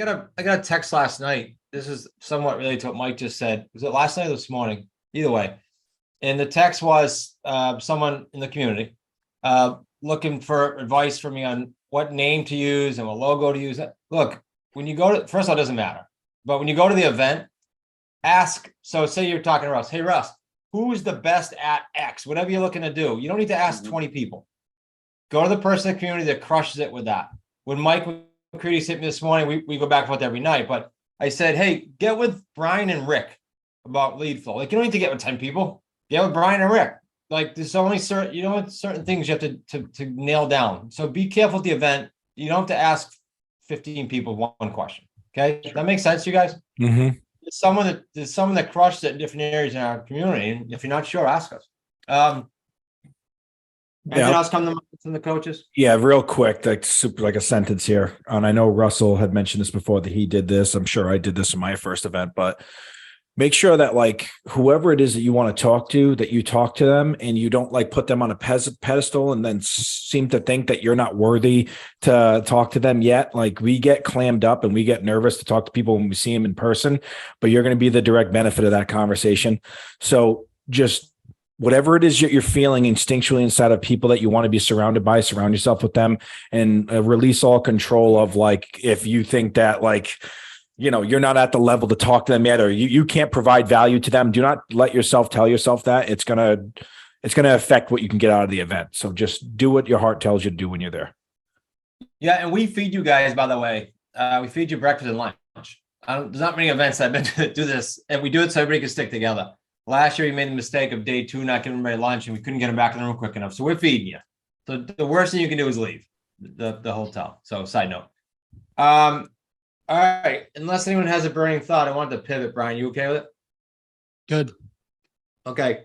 I got a text last night. This is somewhat related to what Mike just said. Was it last night or this morning? Either way. And the text was someone in the community looking for advice from me on what name to use and what logo to use. Look, when you go to, first of all, it doesn't matter. But when you go to the event, ask. So say you're talking to Russ. Hey, Russ, who's the best at X? Whatever you're looking to do. You don't need to ask 20 people. Go to the person in the community that crushes it with that. When Mike McCready's hit me this morning, we go back and forth every night. But I said, hey, get with Brian and Rick about lead flow. Like, you don't need to get with 10 people. Get with Brian and Rick. Like, there's only certain things you have to nail down. So be careful at the event. You don't have to ask 15 people one question. Okay. Sure. That makes sense to you guys? Mm-hmm. There's someone that crushes it in different areas in our community. And if you're not sure, ask us. Anything else come to mind from the coaches? Yeah, real quick, like a sentence here. And I know Russell had mentioned this before that he did this. I'm sure I did this in my first event, but make sure that like whoever it is that you want to talk to, that you talk to them and you don't like put them on a pedestal and then seem to think that you're not worthy to talk to them yet. Like, we get clammed up and we get nervous to talk to people when we see them in person, but you're going to be the direct benefit of that conversation. So just whatever it is you're feeling instinctually inside of people that you want to be surrounded by, surround yourself with them, and release all control of, like, if you think that, like, you know, you're not at the level to talk to them yet, or you can't provide value to them. Do not let yourself tell yourself that. It's going to affect what you can get out of the event. So just do what your heart tells you to do when you're there. Yeah. And we feed you guys, by the way, we feed you breakfast and lunch. There's not many events I've been to do this, and we do it so everybody can stick together. Last year, we made the mistake of day 2 not giving everybody lunch, and we couldn't get them back in the room quick enough. So we're feeding you. So the worst thing you can do is leave the hotel. So side note. All right. Unless anyone has a burning thought, I wanted to pivot. Brian, you okay with it? Good. Okay.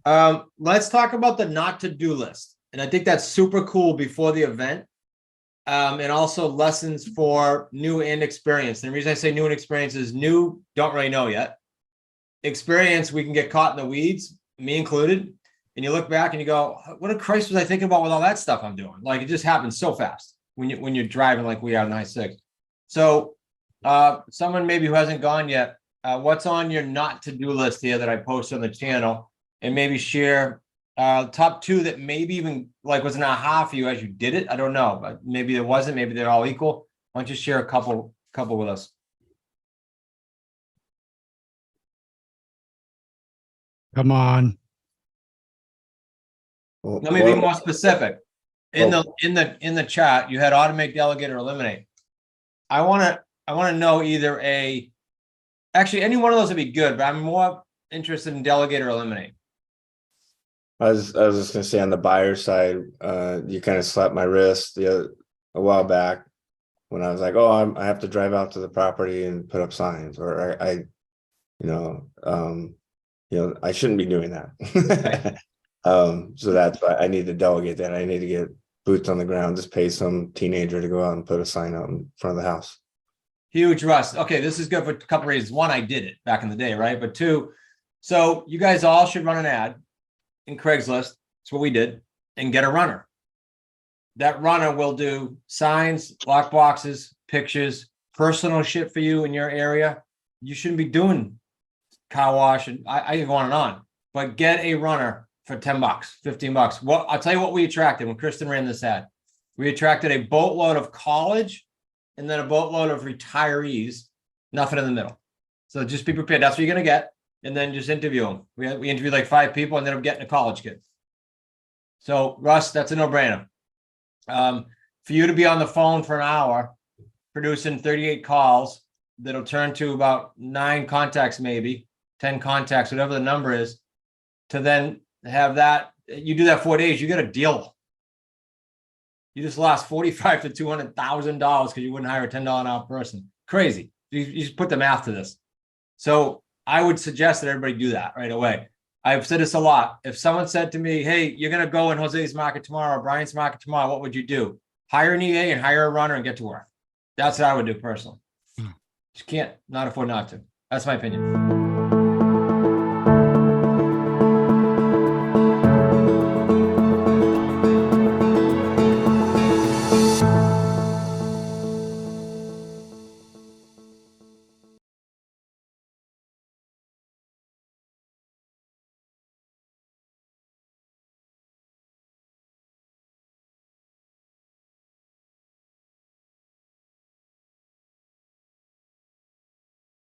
Let's talk about the not to-do list. And I think that's super cool before the event. And also lessons for new and experience. And the reason I say new and experience is new, don't really know yet. Experience, we can get caught in the weeds, me included. And you look back and you go, what a Christ was I thinking about with all that stuff I'm doing? Like, it just happens so fast when you're driving like we are on I-6. So someone maybe who hasn't gone yet, what's on your not to-do list here that I posted on the channel, and maybe share top 2 that maybe even like was an aha for you as you did it. I don't know, but maybe it wasn't, maybe they're all equal. Why don't you share a couple with us? Come on. Let me be more specific. In the chat, you had automate, delegate, or eliminate. I want to know either actually any one of those would be good, but I'm more interested in delegate or eliminate. I was just gonna say, on the buyer side, you kind of slapped my wrist a while back when I was like, oh, I have to drive out to the property and put up signs, or I shouldn't be doing that. So that's why I need to delegate that. I need to get boots on the ground, just pay some teenager to go out and put a sign out in front of the house. Huge, Russ. Okay, this is good for a couple of reasons. 1, I did it back in the day, right? But 2, so you guys all should run an ad in Craigslist. That's what we did, and get a runner. That runner will do signs, lock boxes, pictures, personal shit for you in your area. You shouldn't be doing car wash, and I can go on, but get a runner for $10, $15. Well, I'll tell you what we attracted when Kristen ran this ad. We attracted a boatload of college and then a boatload of retirees, nothing in the middle. So just be prepared. That's what you're going to get. And then just interview them. We interviewed like 5 people and ended up getting a college kid. So Russ, that's a no-brainer. For you to be on the phone for an hour, producing 38 calls, that'll turn to about 9 contacts, maybe 10 contacts, whatever the number is, to then have that, you do that 4 days, you get a deal. You just lost $45,000 to $200,000 because you wouldn't hire a $10 an hour person. Crazy. You just put the math to this. So I would suggest that everybody do that right away. I've said this a lot. If someone said to me, hey, you're going to go in Jose's market tomorrow, or Brian's market tomorrow, what would you do? Hire an EA and hire a runner and get to work. That's what I would do personally. Just can't not afford not to. That's my opinion.